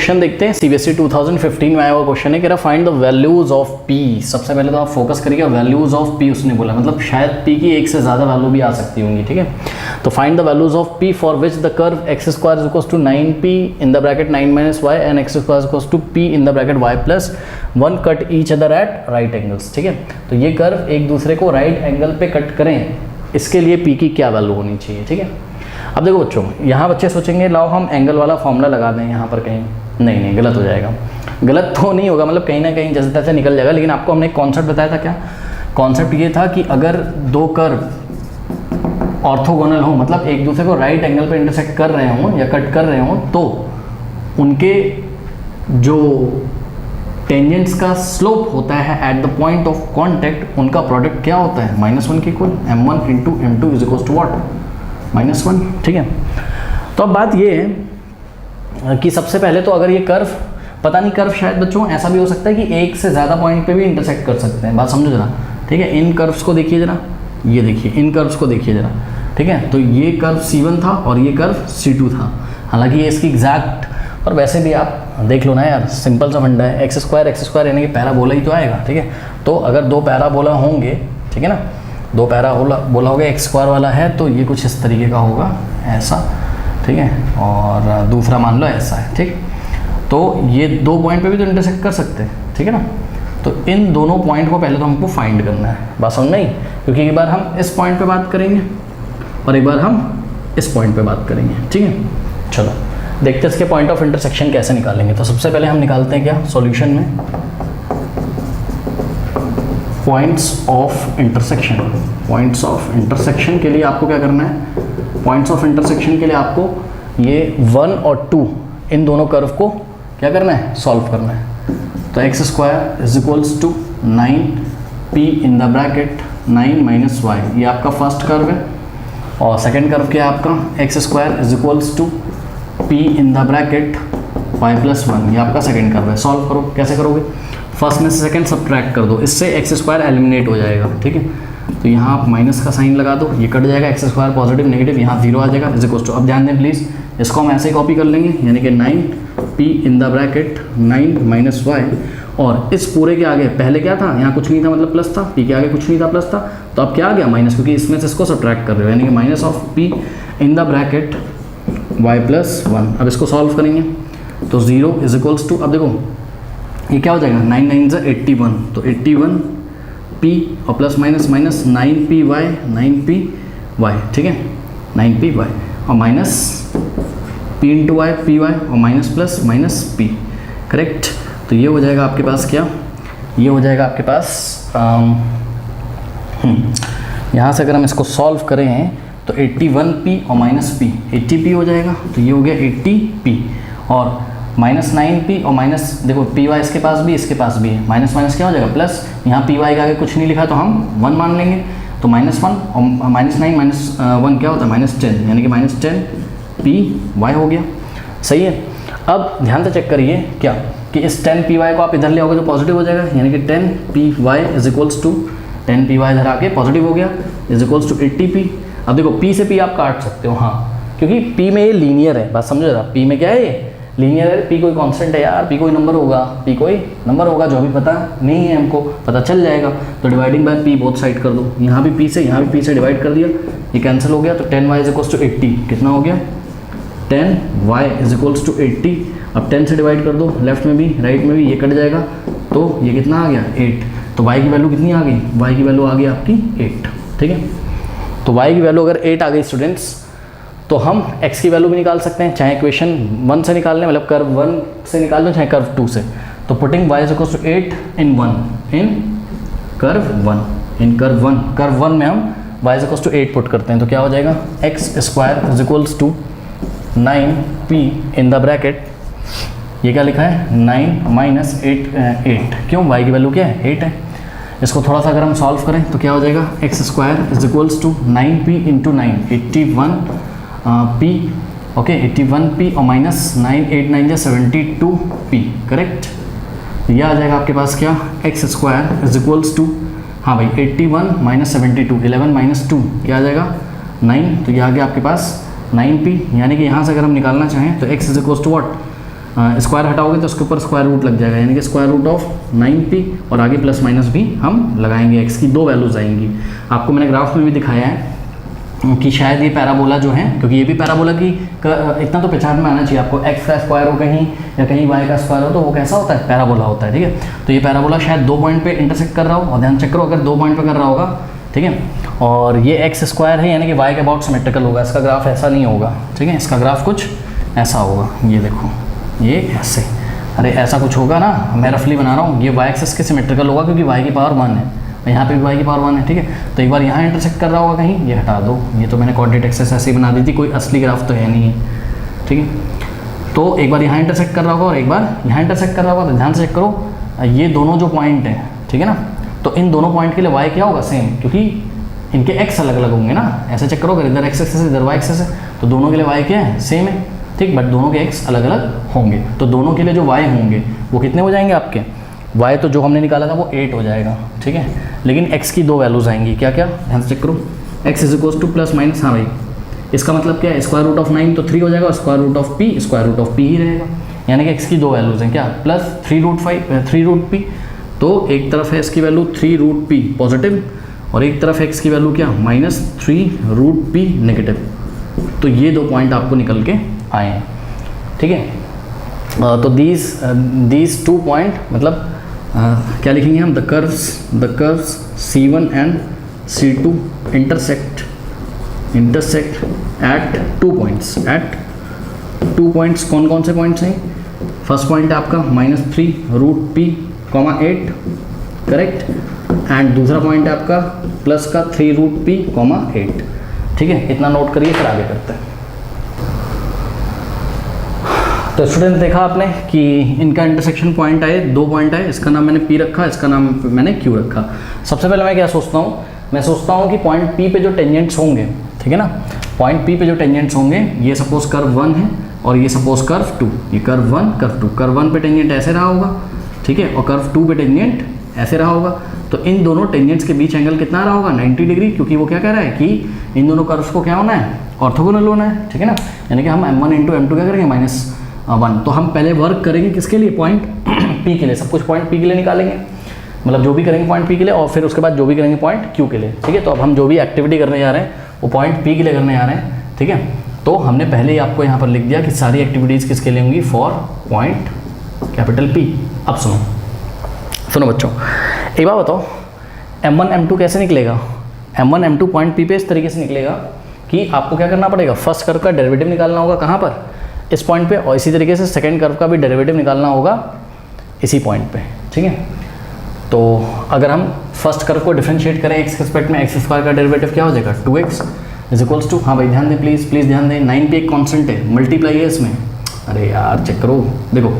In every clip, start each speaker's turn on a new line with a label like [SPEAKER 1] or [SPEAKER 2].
[SPEAKER 1] Question देखते हैं, CBSE 2015 में आया हुआ क्वेश्चन है कि find the values of P. सबसे पहले तो आप फोकस करिए वैल्यूज ऑफ पी, उसने बोला मतलब शायद पी की एक से ज़्यादा वैल्यू भी आ सकती होंगी, ठीक है। तो find the values of P for which the curve X square is equals to 9p in the bracket 9 minus Y and X square is equals to p in the bracket y plus 1 cut each other at right angles, ठीक है। तो ये curve एक दूसरे को right angle पे cut करें, इसके लिए पी की क्या वैल्यू होनी चाहिए, ठीक है। अब देखो बच्चों, यहाँ बच्चे सोचेंगे लाओ हम एंगल वाला फॉर्मूला लगा दें यहाँ पर कहीं, नहीं गलत हो जाएगा। गलत तो नहीं होगा, मतलब कहीं ना कहीं जैसे तैसे निकल जाएगा, लेकिन आपको हमने एक कॉन्सेप्ट बताया था। क्या कॉन्सेप्ट ये था कि अगर दो कर्व ऑर्थोगोनल हो, मतलब एक दूसरे को राइट एंगल पे इंटरसेक्ट कर रहे हों या कट कर रहे हों, तो उनके जो टेंजेंट्स का स्लोप होता है at the point of contact, उनका प्रोडक्ट क्या होता है -1 के equal m1 into m2 is equal to what -1, ठीक है। तो अब बात ये है कि सबसे पहले तो अगर ये कर्व, पता नहीं कर्व शायद बच्चों ऐसा भी हो सकता है कि एक से ज़्यादा पॉइंट पे भी इंटरसेक्ट कर सकते हैं, बात समझो जरा, ठीक है। इन कर्व्स को देखिए जरा, ये देखिए इन कर्व्स को देखिए जरा, ठीक है। तो ये कर्व C1 था और ये कर्व C2 था, हालांकि ये इसकी एग्जैक्ट, और वैसे भी आप देख लो ना यार, सिंपल सा फंडा है, एक्स स्क्वायर यानी कि पैराबोला ही तो आएगा, ठीक है। तो अगर दो पैराबोला होंगे, ठीक है ना, दो पैराबोला हो गया, एक्स स्क्वायर वाला है तो ये कुछ इस तरीके का होगा, ऐसा, ठीक है, और दूसरा मान लो ऐसा है, ठीक। तो ये दो पॉइंट पे भी तो इंटरसेक्ट कर सकते हैं, ठीक है ना। तो इन दोनों पॉइंट को पहले तो हमको फाइंड करना है, बात समझ नहीं, क्योंकि एक बार हम इस पॉइंट पे बात करेंगे और एक बार हम इस पॉइंट पे बात करेंगे, ठीक है। चलो देखते हैं इसके पॉइंट ऑफ इंटरसेक्शन कैसे निकालेंगे। तो सबसे पहले हम निकालते हैं क्या सॉल्यूशन में points of intersection. Points of intersection के लिए आपको क्या करना है, पॉइंट्स ऑफ इंटरसेक्शन के लिए आपको ये 1 और 2 इन दोनों कर्व को क्या करना है, सॉल्व करना है। तो X square is equals to 9p in the bracket 9 minus Y, ये आपका फर्स्ट कर्व है, और सेकेंड कर्व क्या है आपका X square is equals to p in the bracket y plus 1, ये आपका सेकेंड कर्व है। सॉल्व करो, कैसे करोगे, फर्स्ट में से सेकेंड सब्ट्रैक्ट कर दो, इससे एक्स स्क्वायर एलिमिनेट हो जाएगा, ठीक है। तो यहाँ आप माइनस का साइन लगा दो, ये कट जाएगा, एक्स स्क्वायर पॉजिटिव नेगेटिव यहाँ 0 आ जाएगा, इज इक्वल टू, अब ध्यान दें प्लीज़, इसको हम ऐसे ही कॉपी कर लेंगे, यानी कि 9p in the bracket 9 minus Y, और इस पूरे के आगे पहले क्या था, यहाँ कुछ नहीं था मतलब प्लस था, p के आगे कुछ नहीं था प्लस था, तो अब क्या आ गया माइनस, क्योंकि इसमें से इसको सब्ट्रैक्ट कर रहे हो, यानी कि minus of p in the bracket y plus 1। अब इसको सॉल्व करेंगे तो 0 इज इक्वल्स टू, अब देखो ये क्या हो जाएगा, 9 9 से 81, तो 81p और प्लस माइनस माइनस 9py, ठीक है, 9py और minus p into Y py और minus plus minus p, correct. तो ये हो जाएगा आपके पास क्या, ये हो जाएगा आपके पास यहाँ से अगर हम इसको सॉल्व करें तो 81p और माइनस p 80p हो जाएगा, तो ये हो गया 80p, और माइनस 9p और माइनस, देखो py इसके पास भी इसके पास भी है, माइनस माइनस क्या हो जाएगा प्लस, यहाँ py के आगे कुछ नहीं लिखा तो हम 1 मान लेंगे, तो -1 और -9 माइनस 1 क्या होता है -10, यानी कि -10py हो गया, सही है। अब ध्यान से चेक करिए क्या कि इस 10py को आप इधर ले आओगे तो पॉजिटिव हो जाएगा, यानी कि 10py is equals to 10py इधर आके पॉजिटिव हो गया, इज इक्वल्स टू 80p। अब देखो p से p आप काट सकते हो, हाँ, क्योंकि p में ये लीनियर है, बात समझो जरा, p में क्या है ये लीनियर है, p कोई कांस्टेंट है यार, p कोई नंबर होगा, p कोई नंबर होगा, जो भी पता नहीं है हमको पता चल जाएगा। तो dividing by p both side कर दो, यहाँ भी p से यहाँ भी p से डिवाइड कर दिया, ये कैंसिल हो गया, तो 10y इज इक्वल्स टू 80, कितना हो गया 10y इज इक्वल्स टू 80। अब 10 से डिवाइड कर दो, लेफ्ट में भी राइट में भी, ये कट जाएगा, तो ये कितना आ गया 8। तो y की वैल्यू कितनी आ गई, y की वैल्यू आ गई आपकी 8, ठीक है। तो y की वैल्यू अगर 8 आ गई स्टूडेंट्स, तो हम x की वैल्यू भी निकाल सकते हैं, चाहे इक्वेशन 1 से निकाल लें, मतलब कर्व 1 से निकाल लें, चाहे कर्व 2 से। तो putting y is equal to 8 in 1 in curve 1 में हम y is equal to 8 put करते हैं, तो क्या हो जाएगा X square is equals to 9p in the bracket, ये क्या लिखा है 9 माइनस 8, क्यों y की वैल्यू क्या है 8 है। इसको थोड़ा सा अगर हम सॉल्व करें तो क्या हो जाएगा X square is equals to 9p into 9 81p, okay 81p और माइनस 9 8 9 जा 72p, करेक्ट। ये आ जाएगा आपके पास क्या X square is equals to, हाँ भाई 81 माइनस 72, 11 माइनस 2 क्या आ जाएगा 9, तो ये आ गया आपके पास 9p, यानी कि यहाँ से अगर हम निकालना चाहें तो x is equals to what square हटाओगे तो उसके ऊपर स्क्वायर रूट लग जाएगा, यानी कि स्क्वायर रूट ऑफ 9p और आगे प्लस माइनस भी हम लगाएंगे, x की 2 वैल्यूज आएंगी। आपको मैंने ग्राफ में भी दिखाया है कि शायद ये पैराबोला जो है, क्योंकि ये भी पैराबोला की इतना तो पहचान में आना चाहिए आपको, x का स्क्वायर हो कहीं या कहीं y का स्क्वायर हो तो वो कैसा होता है, पैराबोला होता है, ठीक है। तो ये पैराबोला शायद 2 पॉइंट पे इंटरसेक्ट कर रहा हो, और ध्यान चेक करो अगर 2 पॉइंट पे कर रहा होगा, ठीक है, और ये एक्स स्क्वायर है यानी कि y के अबाउट सिमेट्रिकल होगा, इसका ग्राफ ऐसा नहीं होगा, ठीक है, इसका ग्राफ कुछ ऐसा होगा, ये देखो ये ऐसे, अरे ऐसा कुछ होगा ना, मैं रफली बना रहा हूँ, ये y एक्सिस के सिमेट्रिकल होगा क्योंकि y की पावर 1 है, यहाँ पे भी y की पावर 1 है, ठीक है। तो एक बार यहाँ इंटरसेक्ट कर रहा होगा कहीं, ये हटा दो, ये तो मैंने कोऑर्डिनेट एक्सिस ऐसे ही बना दी थी, कोई असली ग्राफ तो है नहीं है, ठीक है। तो एक बार यहाँ इंटरसेक्ट कर रहा होगा और एक बार यहाँ इंटरसेक्ट कर रहा होगा, तो ध्यान से चेक करो, ये दोनों जो पॉइंट हैं, ठीक है ना, तो इन दोनों पॉइंट के लिए y क्या होगा, सेम, क्योंकि इनके x अलग अलग होंगे ना, ऐसे चेक करो, अगर इधर x एक्सिस है इधर y एक्सिस है तो दोनों के लिए y क्या है, सेम है, ठीक, बट दोनों के x अलग अलग होंगे, तो दोनों के लिए जो y होंगे वो कितने हो जाएंगे आपके, y तो जो हमने निकाला था वो 8 हो जाएगा, ठीक है, लेकिन x की 2 वैल्यूज आएंगी, क्या क्या, ध्यान से चेक करो, x is equals two plus minus, हाँ भाई, इसका मतलब क्या है, स्क्वायर रूट ऑफ 9 तो 3 हो जाएगा और square root of p square root of p ही रहेगा, यानी कि x की 2 वैल्यूज हैं क्या, प्लस 3 रूट p, तो एक तरफ है इसकी वैल्यू 3 रूट p पॉजिटिव और एक तरफ x की वैल्यू क्या, माइनस 3 रूट p नेगेटिव, तो ये 2 पॉइंट आपको निकल के आए हैं, ठीक है। तो दीज 2 पॉइंट मतलब क्या लिखेंगे हम, the curves C1 and C2 intersect at 2 points, कौन कौन से पॉइंट्स हैं, फर्स्ट पॉइंट है आपका -3 रूट p, 8, करेक्ट, एंड दूसरा पॉइंट है आपका प्लस का 3 रूट p, 8, ठीक है, इतना नोट करिए, फिर आगे करते हैं। तो स्टूडेंट देखा आपने कि इनका इंटरसेक्शन पॉइंट आए, 2 पॉइंट आए, इसका नाम मैंने P रखा, इसका नाम मैंने Q रखा। सबसे पहले मैं क्या सोचता हूँ, मैं सोचता हूँ कि पॉइंट P पे जो टेंजेंट्स होंगे, ठीक है ना, पॉइंट P पे जो टेंजेंट्स होंगे, ये सपोज कर्व 1 है और ये सपोज कर्व 2, ये कर्व 1 कर्व 2, कर्व 1 पे टेंजेंट ऐसे रहा होगा, ठीक है, और कर्व 2 पे टेंजेंट ऐसे रहा होगा, तो इन दोनों टेंजेंट्स के बीच एंगल कितना रहा होगा, 90 डिग्री, क्योंकि वो क्या कह रहा है कि इन दोनों कर्व्स को क्या होना है, ऑर्थोगोनल होना है, ठीक है ना, यानी कि हम m1 इंटू m2 क्या करेंगे, -1, तो हम पहले वर्क करेंगे किसके लिए, पॉइंट P के लिए, सब कुछ पॉइंट P के लिए निकालेंगे, मतलब जो भी करेंगे पॉइंट P के लिए, और फिर उसके बाद जो भी करेंगे पॉइंट Q के लिए, ठीक है। तो अब हम जो भी एक्टिविटी करने जा रहे हैं वो पॉइंट P के लिए करने जा रहे हैं, ठीक है। तो हमने पहले ही आपको यहाँ पर लिख दिया कि सारी एक्टिविटीज़ किसके लिए होंगी, फॉर पॉइंट कैपिटल P। अब सुनो बच्चों, एक बात बताओ, m1 m2 कैसे निकलेगा, m1 m2 पॉइंट P पे इस तरीके से निकलेगा कि आपको क्या करना पड़ेगा, फर्स्ट कर्व का डेरिवेटिव निकालना होगा कहाँ पर, इस पॉइंट पे, और इसी तरीके से सेकंड कर्व का भी डेरिवेटिव निकालना होगा इसी पॉइंट पे, ठीक है। तो अगर हम फर्स्ट कर्व को डिफरेंशिएट करें x के रिस्पेक्ट में, x स्क्वायर का डेरिवेटिव क्या हो जाएगा, 2x इज इक्वल्स टू, हाँ भाई ध्यान दें, प्लीज़ ध्यान दें, 9p एक कॉन्स्टेंट है, मल्टीप्लाई है इसमें, अरे यार चेक करो, देखो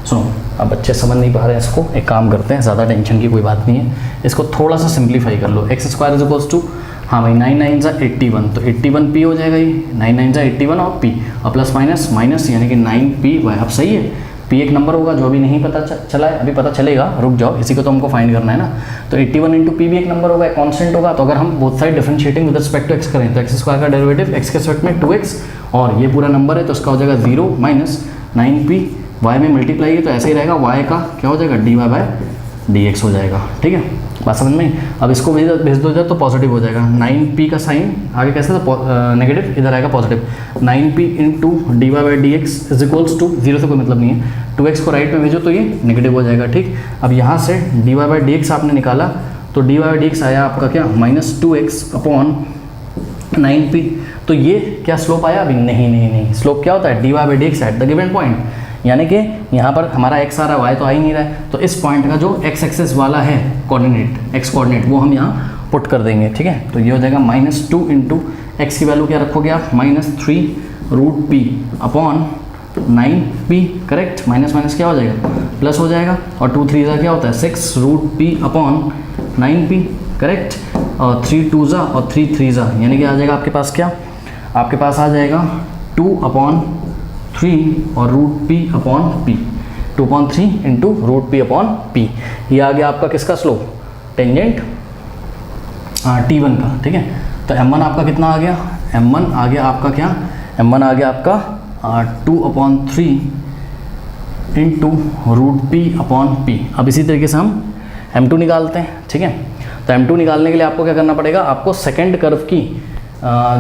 [SPEAKER 1] सुनो, अब बच्चे समझ नहीं पा रहे हैं इसको, एक काम करते हैं, ज़्यादा टेंशन की कोई बात नहीं है, इसको थोड़ा सा सिंप्लीफाई कर लो, x square is equals to, हाँ भाई 9 9 सा 81, तो 81 p हो जाएगा, ये 9 9 सा 81 और p, और प्लस माइनस यानी कि 9p, अब सही है, p एक नंबर होगा जो अभी नहीं पता चला है, अभी पता चलेगा, रुक जाओ, इसी को तो हमको फाइंड करना है ना, तो 81 इंटू p भी एक नंबर होगा, कॉन्स्टेंट होगा, तो अगर हम both side differentiating with respect to x करें तो एक्स स्क्वायर का डेरिवेटिव x के रिस्पेक्ट में 2x, और ये पूरा नंबर है तो इसका हो जाएगा 0 माइनस 9p, y में मल्टीप्लाई है तो ऐसे ही रहेगा, y का क्या हो जाएगा, dy/dx हो जाएगा, ठीक है, बात समझ में। अब इसको भेज दो इधर तो पॉजिटिव हो जाएगा, 9p का साइन आगे कैसे था, नेगेटिव, इधर आएगा positive, 9p into dy/dx is equals to, 0 से कोई मतलब नहीं है, 2x को राइट में भेजो तो ये नेगेटिव हो जाएगा, ठीक। अब यहाँ से dy/dx आपने निकाला तो dy/dx आया आपका क्या, -2x अपॉन 9p, तो ये क्या स्लोप आया, अभी नहीं, स्लोप क्या होता है, dy/dx at the given point, यानी कि यहाँ पर हमारा x आ रहा है, y तो आ ही नहीं रहा है, तो इस पॉइंट का जो x एक्सिस वाला है कोऑर्डिनेट, x कोऑर्डिनेट, वो हम यहाँ पुट कर देंगे, ठीक है। तो ये हो जाएगा -2 इंटू एक्स की वैल्यू क्या रखोगे आप, -3 root p upon 9p, correct, minus क्या हो जाएगा, प्लस हो जाएगा, और 2 3 क्या होता है, 6 root p upon 9p, correct, और 3 2 और 3 3 यानी कि आ जाएगा आपके पास क्या, आपके पास आ जाएगा 2/3 और root p upon p, 2/3 into root p upon p, ये आ गया आपका किसका स्लोप, टेंजेंट T1 का, ठीक है। तो m1 आपका कितना आ गया, m1 आ गया आपका क्या, m1 आ गया आपका 2/3 into root P upon P. अब इसी तरीके से हम m2 निकालते हैं, ठीक है। तो m2 निकालने के लिए आपको क्या करना पड़ेगा, आपको सेकंड कर्व की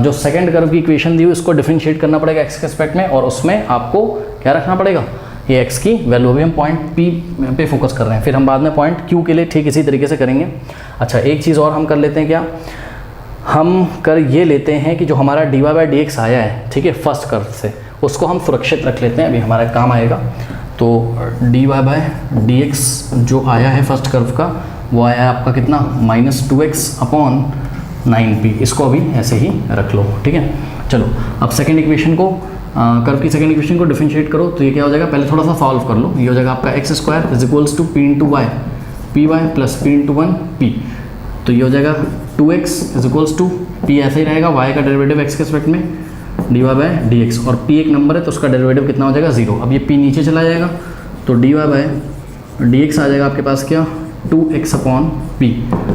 [SPEAKER 1] जो सेकंड कर्व की इक्वेशन दी हुई उसको डिफरेंशिएट करना पड़ेगा x के रिस्पेक्ट में, और उसमें आपको क्या रखना पड़ेगा, ये x की वैल्यू। अभी हम पॉइंट p पे फोकस कर रहे हैं, फिर हम बाद में पॉइंट q के लिए ठीक इसी तरीके से करेंगे। अच्छा, एक चीज़ और हम कर लेते हैं, क्या हम कर ये लेते हैं कि जो हमारा dy बाई dx आया है, ठीक है, फर्स्ट कर्व से, उसको हम सुरक्षित रख लेते हैं, अभी हमारा काम आएगा। तो dy बाई dx जो आया है फर्स्ट कर्व का, वो आया है आपका कितना, -2x अपॉन 9p। इसको अभी ऐसे ही रख लो, ठीक है। चलो अब सेकेंड इक्वेशन को, कर्व की सेकेंड इक्वेशन को डिफरेंशिएट करो, तो ये क्या हो जाएगा, पहले थोड़ा सा सॉल्व कर लो। ये हो जाएगा आपका x square is equals to p into Y, P Y plus p into 1p। तो ये हो जाएगा 2x is equals to p, ऐसे ही रहेगा, y का डेरिवेटिव x के रिस्पेक्ट में dy बाई dx, और p एक नंबर है तो उसका डेरिवेटिव कितना हो जाएगा, 0। अब ये p नीचे चला जाएगा तो dy बाई dx आ जाएगा आपके पास क्या, 2x upon p।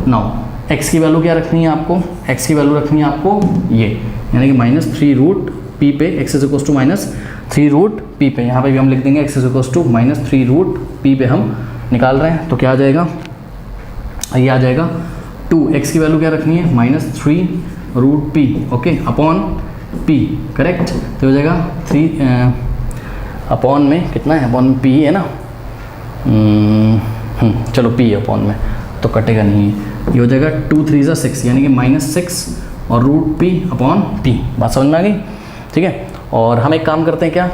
[SPEAKER 1] Now x की वैल्यू क्या रखनी है आपको, x की वैल्यू रखनी है आपको ये, यानी कि -3 रूट p पे x is equals to -3 root p पे। यहाँ पे भी हम लिख देंगे x is equals to -3 root p पे हम निकाल रहे हैं, तो क्या आ जाएगा, ये आ जाएगा 2x की वैल्यू क्या रखनी है, -3 root p, okay, upon p, correct. तो हो जाएगा 3 अपॉन में कितना है, अपॉन p है ना, चलो p अपॉन में तो कटेगा नहीं, ये हो जाएगा 2 3 ज़ा 6, यानी कि -6 और रूट p अपॉन p। बात समझ में आ गई, ठीक है। और हम एक काम करते हैं क्या,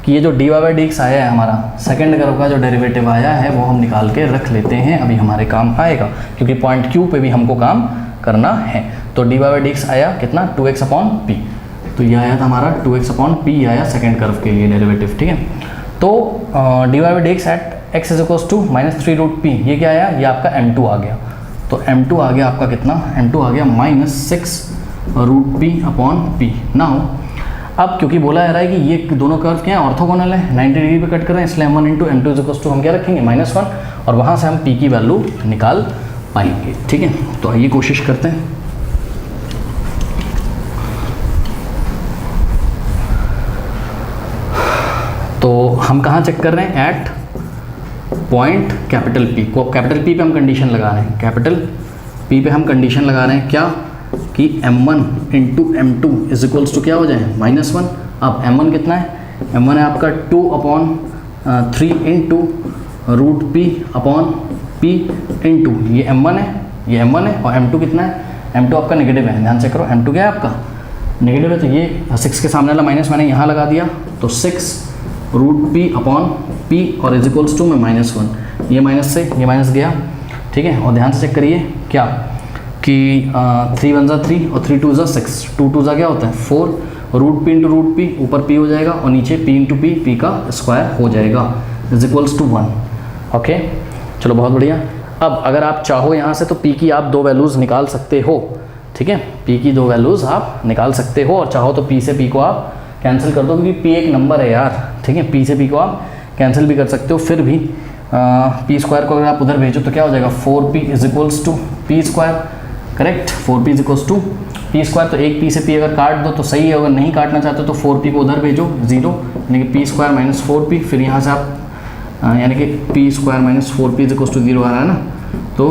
[SPEAKER 1] कि ये जो dy बाई dx आया है हमारा सेकंड कर्व का जो डेरिवेटिव आया है, वो हम निकाल के रख लेते हैं, अभी हमारे काम आएगा, क्योंकि पॉइंट q पे भी हमको काम करना है। तो dy बाई dx आया कितना, 2x अपॉन p। तो ये आया था हमारा 2x अपॉन p आया सेकंड कर्व के लिए डेरिवेटिव, ठीक है। तो dy by dx at x is equals to -3 root p, ये क्या आया, ये आपका m2 आ गया। तो m2 आ गया आपका कितना, m2 आ गया -6 root p upon p। Now अब क्योंकि बोला जा रहा है कि ये दोनों कर्व क्या है, ऑर्थोगोनल है, 90 डिग्री पे कट कर रहे हैं, इसलिए m1 into m2 is equals to हम क्या रखेंगे, -1, और वहाँ से हम p की वैल्यू निकाल पाएंगे, ठीक है। तो आइए कोशिश करते हैं। तो हम कहाँ चेक कर रहे हैं, एट पॉइंट कैपिटल P को, कैपिटल P पे हम कंडीशन लगा रहे हैं, कैपिटल P पे हम कंडीशन लगा रहे हैं क्या, कि m1 into m2 is equals to क्या हो जाए, -1। अब m1 कितना है, m1 है आपका 2 upon 3 into root p upon p into, ये m1 है, ये m1 है, और m2 कितना है, m2 आपका नेगेटिव है, ध्यान से करो, m2 क्या है आपका नेगेटिव है, तो ये 6 के सामने वाला माइनस मैंने यहाँ लगा दिया, तो 6 रूट p अपॉन p और इज इक्वल्स टू में -1, ये माइनस से ये माइनस गया, ठीक है। और ध्यान से चेक करिए क्या, कि 3 1 ज़ा 3 और 3 2 ज़ा 6, 2 2 ज़ा क्या होता है 4, root p into root p, ऊपर p हो जाएगा और नीचे p इंटू p का स्क्वायर हो जाएगा, इज इक्वल्स टू 1, ओके। चलो बहुत बढ़िया। अब अगर आप चाहो यहाँ से तो p की आप 2 वैल्यूज़ निकाल सकते हो, ठीक है, p की 2 वैल्यूज़ आप निकाल सकते हो, और चाहो तो p से p को आप कैंसिल कर दो, क्योंकि p एक नंबर है यार, ठीक है, p से p को आप कैंसिल भी कर सकते हो। फिर भी p स्क्वायर को अगर आप उधर भेजो तो क्या हो जाएगा, 4p is equals to p square, correct, 4p is equals to p square. तो एक p से p अगर काट दो तो सही है, अगर नहीं काटना चाहते तो 4p को उधर भेजो 0, यानी कि p स्क्वायर माइनस 4p, फिर यहाँ से आप यानी कि p square minus 4p is equals to 0 आ रहा है ना, तो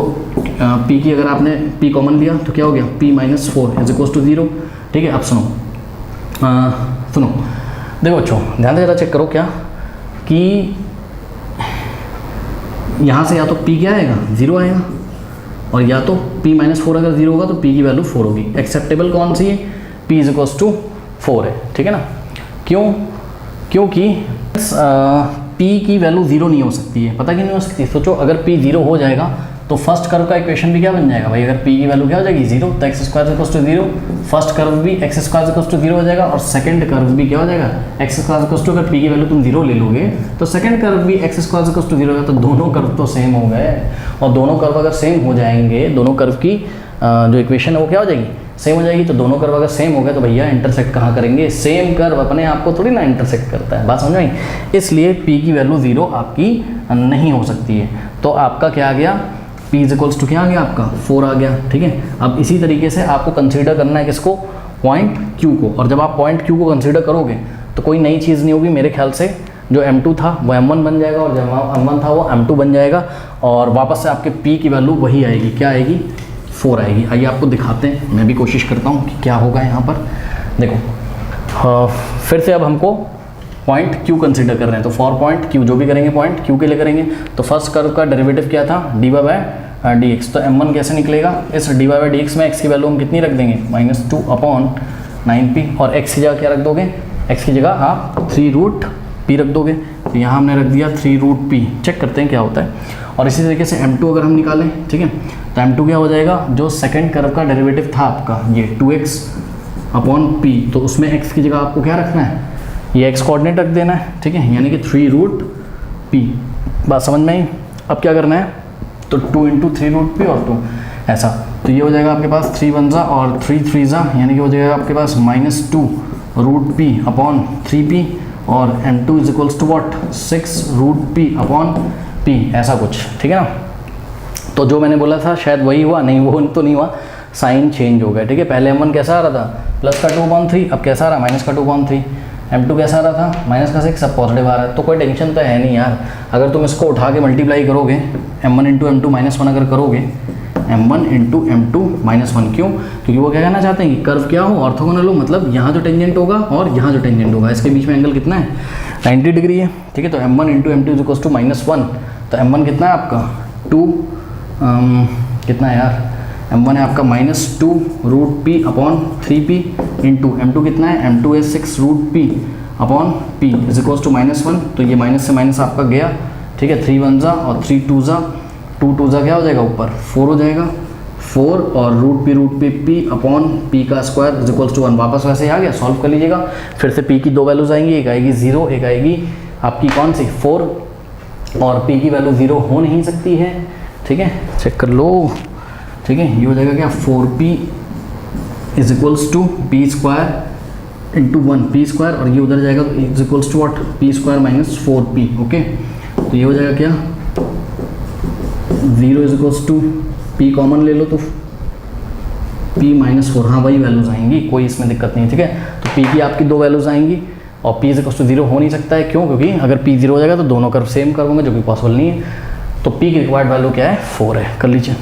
[SPEAKER 1] p की अगर आपने p कॉमन लिया तो क्या हो गया, p minus 4 is equals to 0, ठीक है। अब सुनो देखो बच्चों, ध्यान से ज़रा चेक करो क्या, कि यहाँ से या तो p क्या आएगा, 0 आएगा, और या तो p माइनस 4 अगर 0 होगा तो p की वैल्यू 4 होगी। एक्सेप्टेबल कौन सी है, p इज इक्वल्स टू 4 है, ठीक है ना। क्यों, क्योंकि p की वैल्यू 0 नहीं हो सकती है, पता क्यों नहीं हो सकती, सोचो अगर p 0 हो जाएगा तो फर्स्ट कर्व का इक्वेशन भी क्या बन जाएगा भाई, अगर p की वैल्यू क्या हो जाएगी 0, तो X square equals to 0, first curve भी एक्स स्क्वायर इक्वल्स टू 0 हो जाएगा, और सेकंड कर्व भी क्या हो जाएगा, एक्स स्क्वायर इक्वल्स टू, अगर p की वैल्यू तुम 0 ले लोगे तो सेकंड कर्व भी एक्स स्क्वायर इक्वल्स टू 0 होगा, तो दोनों कर्व तो सेम हो गए, और दोनों कर्व अगर सेम हो जाएंगे, दोनों कर्व की जो इक्वेशन है वो क्या हो जाएगी, सेम हो जाएगी। तो दोनों कर्व अगर सेम हो गए तो भैया इंटरसेक्ट कहाँ करेंगे, सेम कर्व अपने आप को थोड़ी ना इंटरसेक्ट करता है, बात समझ आई। इसलिए p की वैल्यू 0 आपकी नहीं हो सकती है, तो आपका क्या आ गया, p इज इक्वल्स टू क्या आ गया आपका 4 आ गया, ठीक है। अब इसी तरीके से आपको कंसीडर करना है किसको, पॉइंट q को, और जब आप पॉइंट q को कंसीडर करोगे तो कोई नई चीज़ नहीं होगी मेरे ख्याल से, जो m2 था वो m1 बन जाएगा और जो m1 था वो m2 बन जाएगा और वापस से आपके p की वैल्यू वही आएगी, क्या आएगी 4 आएगी। आइए आपको दिखाते हैं, मैं भी कोशिश करता हूँ कि क्या होगा यहाँ पर। देखो फिर से अब हमको पॉइंट Q कंसिडर कर रहे हैं, तो फॉर पॉइंट Q जो भी करेंगे पॉइंट Q के लिए करेंगे। तो फर्स्ट कर्व का डेरिवेटिव क्या था dy/dx, तो m1 कैसे निकलेगा, इस dy/dx में x की वैल्यू हम कितनी रख देंगे -2/9p और x की जगह क्या रख दोगे, x की जगह आप 3√p रख दोगे। तो यहाँ हमने रख दिया 3√p, चेक करते हैं क्या होता है। और इसी तरीके से m2 अगर हम निकालें, ठीक है, तो m2 क्या हो जाएगा, जो सेकेंड कर्व का डेरिवेटिव था आपका ये 2x/p, तो उसमें x की जगह आपको क्या रखना है, ये x कोऑर्डिनेट रख देना है, ठीक है, यानी कि 3√p। बात समझ में आई। अब क्या करना है, तो 2 × 3√p और 2 ऐसा, तो ये हो जाएगा आपके पास 3 1 जा और 3 3 जा, यानी कि हो जाएगा आपके पास -2√p/3p और m2 is equals to what 6√p/p, ऐसा कुछ, ठीक है ना। तो जो मैंने बोला था शायद वही हुआ, नहीं वो तो नहीं हुआ, साइन चेंज हो गया, ठीक है। पहले m1 कैसा आ रहा था +2/3, अब कैसा आ रहा -2/3, m2 कैसा आ रहा था -6, अब पॉजिटिव आ रहा है। तो कोई टेंशन तो है नहीं यार, अगर तुम इसको उठा के मल्टीप्लाई करोगे m1 × m2 -1 अगर करोगे m1 × m2 -1, क्यों, क्योंकि वो क्या कहना चाहते हैं कि कर्व क्या हो, ऑर्थोगोनल हो, मतलब यहाँ जो टेंजेंट होगा और यहाँ जो टेंजेंट होगा इसके बीच में एंगल कितना है 90 डिग्री है, ठीक है। तो m1 × m2 is equals to -1, तो m1 कितना है आपका 2 कितना है यार, m1 है आपका -2√p/3p इंटू m2 कितना है, m2 है 6√p/p इज इक्वल्स टू -1, तो ये माइनस से माइनस आपका गया, ठीक है, 3 1 जा और 3 2 जा, 2 2 जा क्या हो जाएगा ऊपर 4 हो जाएगा, 4 और √p का स्क्वायर इज इक्वल्स टू 1, वापस वैसे ही आ गया, सॉल्व कर लीजिएगा। फिर से p की दो वैल्यूज आएंगी, एक आएगी 0, एक आएगी आपकी कौन सी 4, और p की वैल्यू 0 हो नहीं सकती है, ठीक है, चेक कर लो, ठीक है। ये हो जाएगा क्या 4p is equals to p² into 1 p², और ये उधर जाएगा is equals to what p² -4p, okay. तो ये हो जाएगा क्या 0 is equals to p common ले लो तो p -4, हाँ वही वैल्यूज आएंगी, कोई इसमें दिक्कत नहीं है, ठीक है। तो p की आपकी दो वैल्यूज आएंगी और p इज इक्वल्स टू 0 हो नहीं सकता है, क्यों, क्योंकि अगर p 0 हो जाएगा तो दोनों कर्व सेम कर्व होंगे, जो कि पॉसिबल नहीं है। तो p की रिक्वायर्ड वैल्यू क्या है 4 है, कर लीजिए।